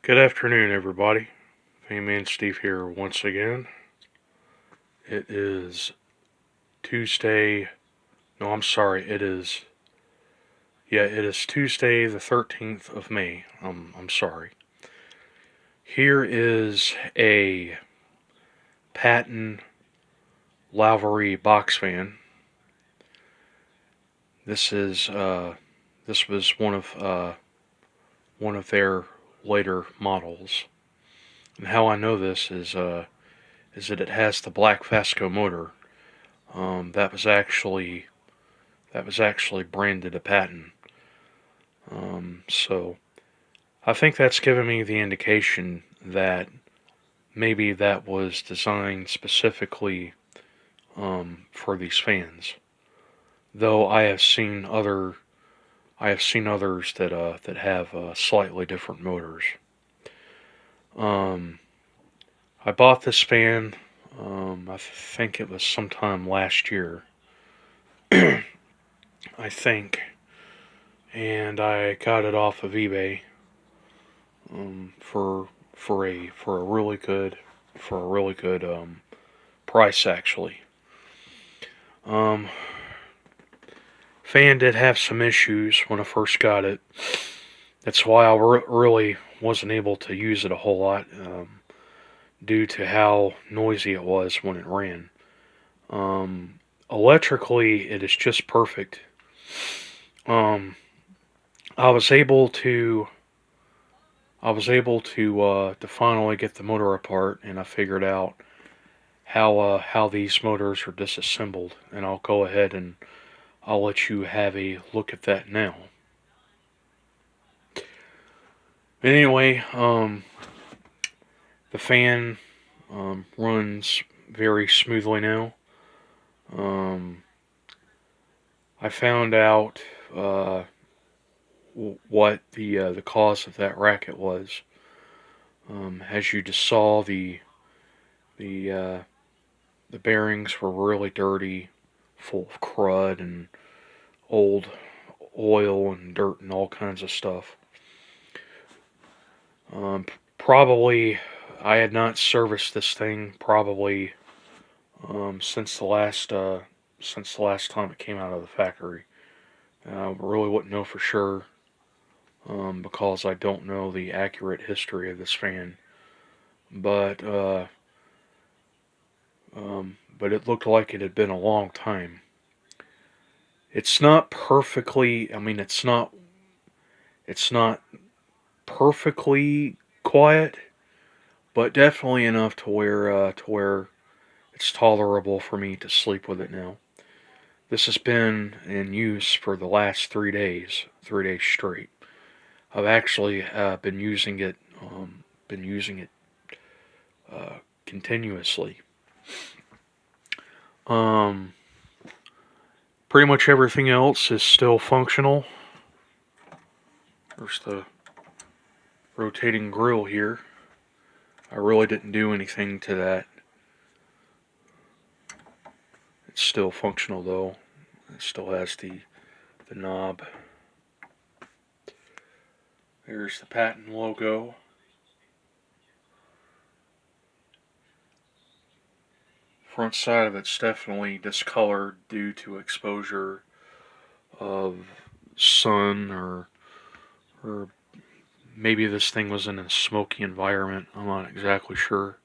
Good afternoon, everybody. Fan Steve here once again. It is Tuesday. No, I'm sorry. It is Tuesday, the 13th of May. I'm sorry. Here is a Patton Lavery box fan. This was one of their later models. And how I know this is that it has the black Fasco motor. That was actually branded a Patton. So I think that's given me the indication that maybe that was designed specifically for these fans. Though I have seen others that have slightly different motors. I bought this fan. I think it was sometime last year. I think, and I got it off of eBay for a really good price actually. Fan did have some issues when I first got it. That's why I really wasn't able to use it a whole lot due to how noisy it was when it ran. Electrically, it is just perfect. I was able to finally get the motor apart, and I figured out how these motors are disassembled, and I'll go ahead and I'll let you have a look at that now. But anyway, the fan runs very smoothly now. I found out what the cause of that racket was. As you just saw, the bearings were really dirty, full of crud and old oil and dirt and all kinds of stuff. Probably, I had not serviced this thing probably since the last time it came out of the factory. Really wouldn't know for sure because I don't know the accurate history of this fan, but it looked like it had been a long time. It's not perfectly. I mean, it's not perfectly quiet, but definitely enough to where it's tolerable for me to sleep with it now. This has been in use for the last 3 days straight. I've actually been using it continuously. Pretty much everything else is still functional. There's the rotating grill here. I really didn't do anything to that. It's still functional though. It still has the knob. There's the Patton logo. Front side of it's definitely discolored due to exposure of sun or maybe this thing was in a smoky environment. I'm not exactly sure.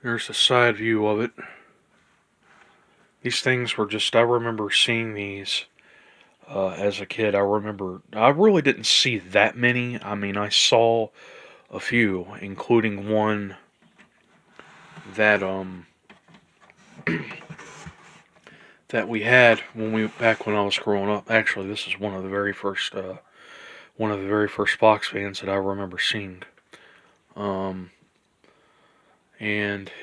There's a side view of it. These things were just, I remember seeing these as a kid. I really didn't see that many. I mean, I saw a few, including one that that we had back when I was growing up. Actually, this is one of the very first box fans that I remember seeing. And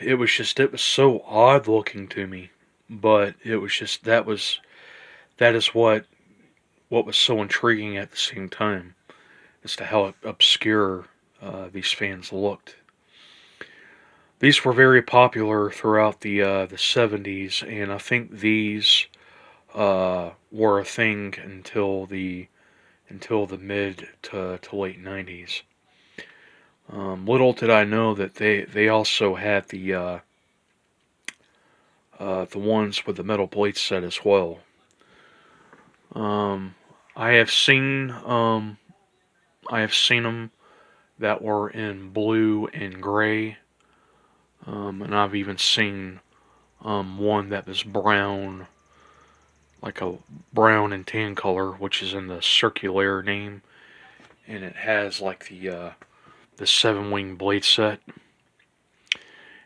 it was so odd looking to me, but it was just that is what was so intriguing at the same time as to how obscure these fans looked. These were very popular throughout the 70s, and I think these were a thing until the mid to late 90s. Little did I know that they also had the ones with the metal plate set as well. Um, I have seen I have seen them that were in blue and gray, and I've even seen one that was brown, like a brown and tan color, which is in the circular name, and it has like the 7 wing blade set.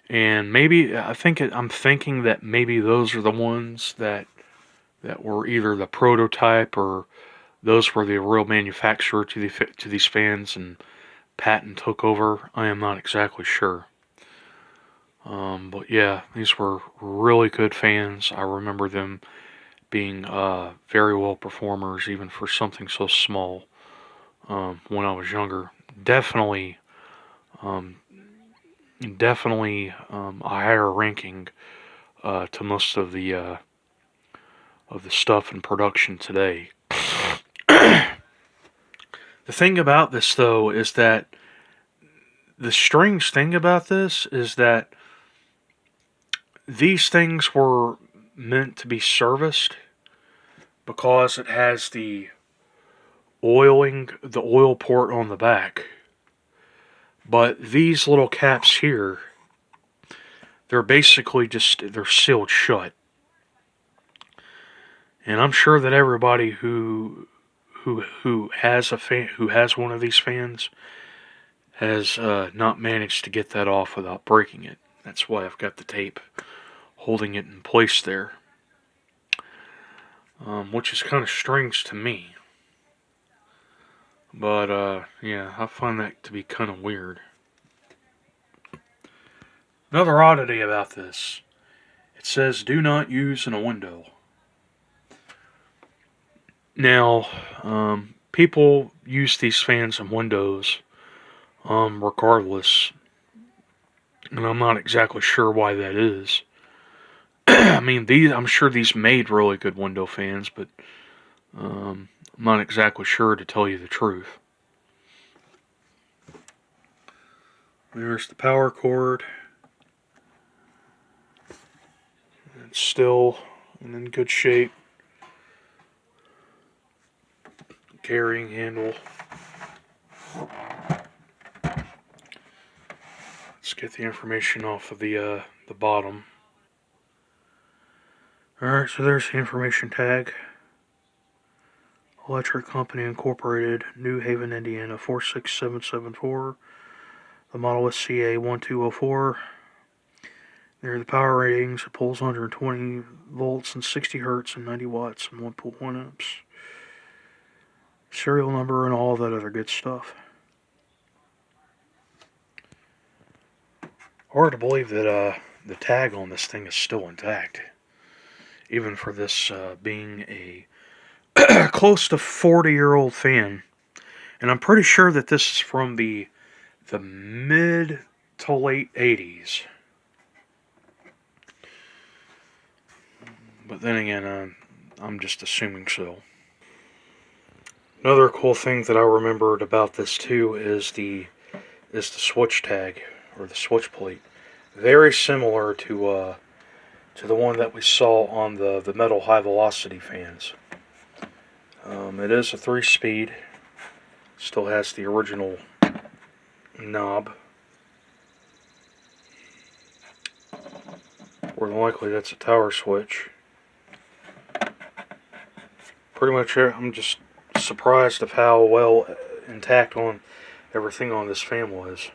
And maybe I'm thinking that maybe those are the ones that were either the prototype or those were the real manufacturer to these fans, and Patton took over. I am not exactly sure. But yeah, these were really good fans. I remember them being very well performers, even for something so small. When I was younger, definitely, um, definitely a higher ranking to most of the stuff in production today. The thing about this, though, is that the strange thing about this is that these things were meant to be serviced because it has the oil port on the back. But these little caps here, they're sealed shut. And I'm sure that everybody who has who has one of these fans has not managed to get that off without breaking it. That's why I've got the tape holding it in place there, which is kind of strange to me. But yeah, I find that to be kind of weird. Another oddity about this: it says "Do not use in a window." Now, people use these fans in windows, regardless, and I'm not exactly sure why that is. I mean, I'm sure these made really good window fans, but I'm not exactly sure to tell you the truth. There's the power cord. It's still in good shape. Carrying handle. Let's get the information off of the bottom. Alright, so there's the information tag. Electric Company Incorporated, New Haven, Indiana 46774. The model is CA1204. There are the power ratings. It pulls 120 volts and 60 hertz and 90 watts and 1.1 amps. Serial number and all that other good stuff. Hard to believe that the tag on this thing is still intact, even for this being a close to 40-year-old fan. And I'm pretty sure that this is from the mid to late 80s. But then again, I'm just assuming so. Another cool thing that I remembered about this too is the switch tag, or the switch plate. Very similar to the one that we saw on the metal high velocity fans. It is a 3-speed. Still has the original knob. More than likely that's a tower switch. Pretty much, I'm just surprised of how well intact on everything on this fan was.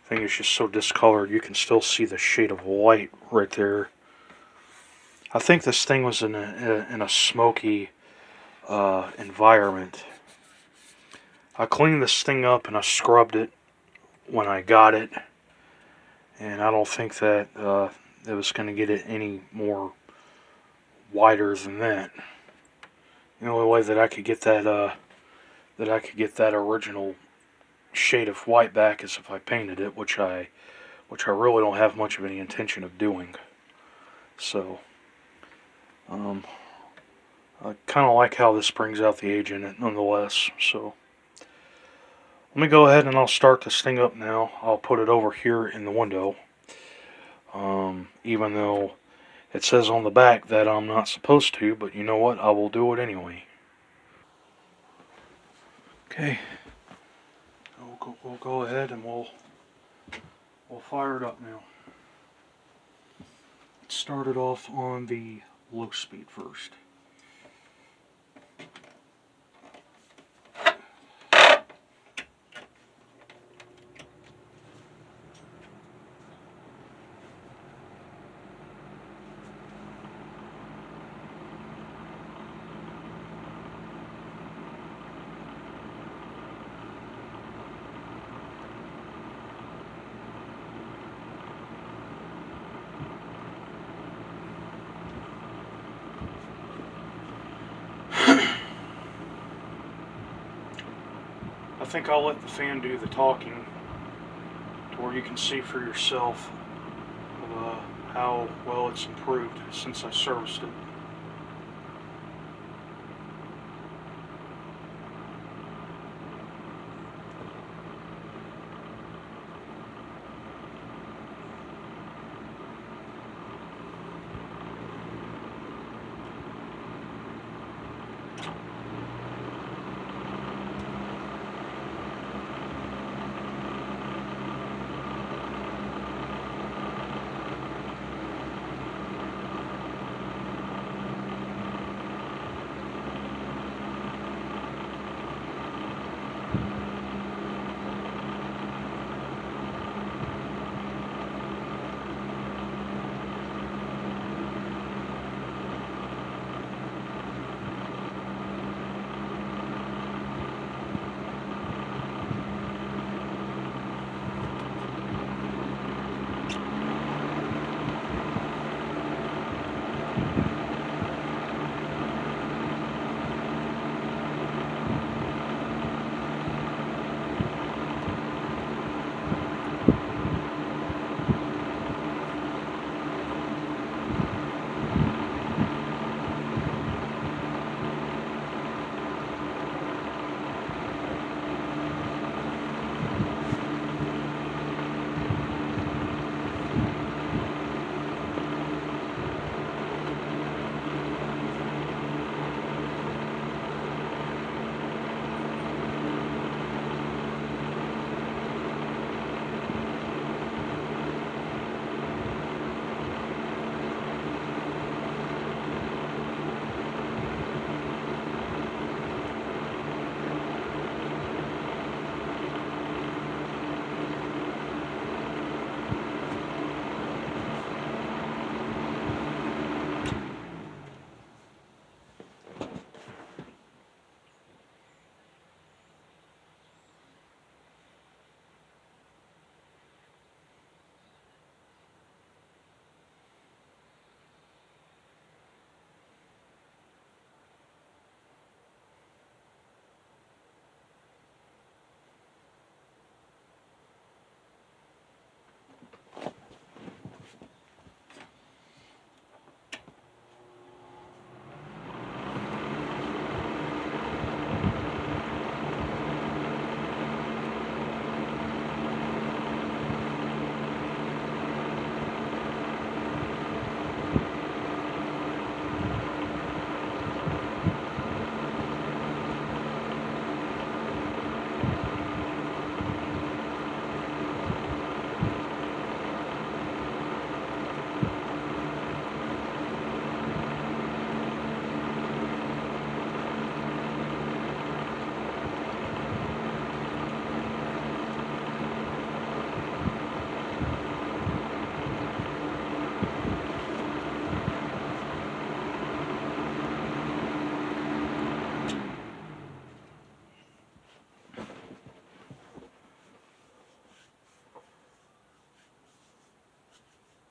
The thing is just so discolored, you can still see the shade of white right there. I think this thing was in a smoky environment. I cleaned this thing up and I scrubbed it when I got it, and I don't think that it was going to get it any more whiter than that. The only way that I could get that original shade of white back is if I painted it, which I which I really don't have much of any intention of doing. So, um, I kind of like how this brings out the age in it nonetheless. So, let me go ahead and I'll start this thing up now. I'll put it over here in the window. Even though it says on the back that I'm not supposed to, but you know what? I will do it anyway. Okay, we'll go ahead and we'll fire it up now. Start it off on the low speed first. I think I'll let the fan do the talking to where you can see for yourself how well it's improved since I serviced it.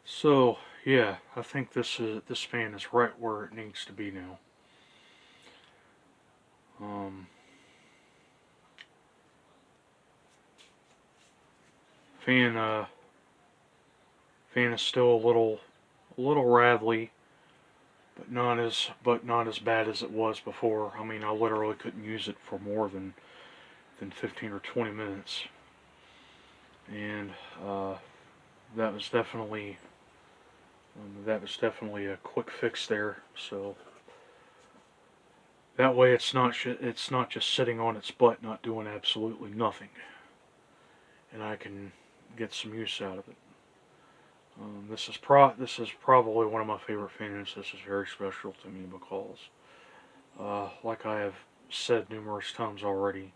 So yeah, I think this fan is right where it needs to be now. Um, fan Fan is still a little rattly, but not as bad as it was before. I mean, I literally couldn't use it for more than 15 or 20 minutes, and that was definitely a quick fix there. So that way, it's not just sitting on its butt, not doing absolutely nothing, and I can get some use out of it. This is probably one of my favorite fans. This is very special to me because, like I have said numerous times already,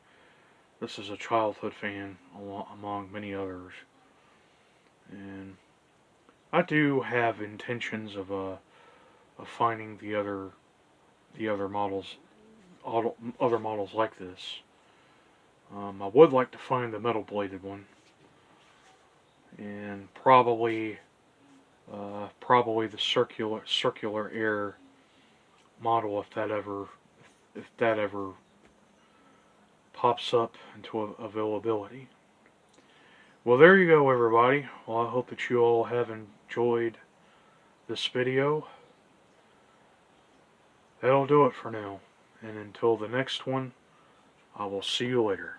this is a childhood fan among many others, and I do have intentions of finding the other models like this. I would like to find the metal bladed one, and probably the circular air model if that ever pops up into availability. Well, there you go, everybody. Well, I hope that you all have enjoyed this video. That'll do it for now. And until the next one, I will see you later.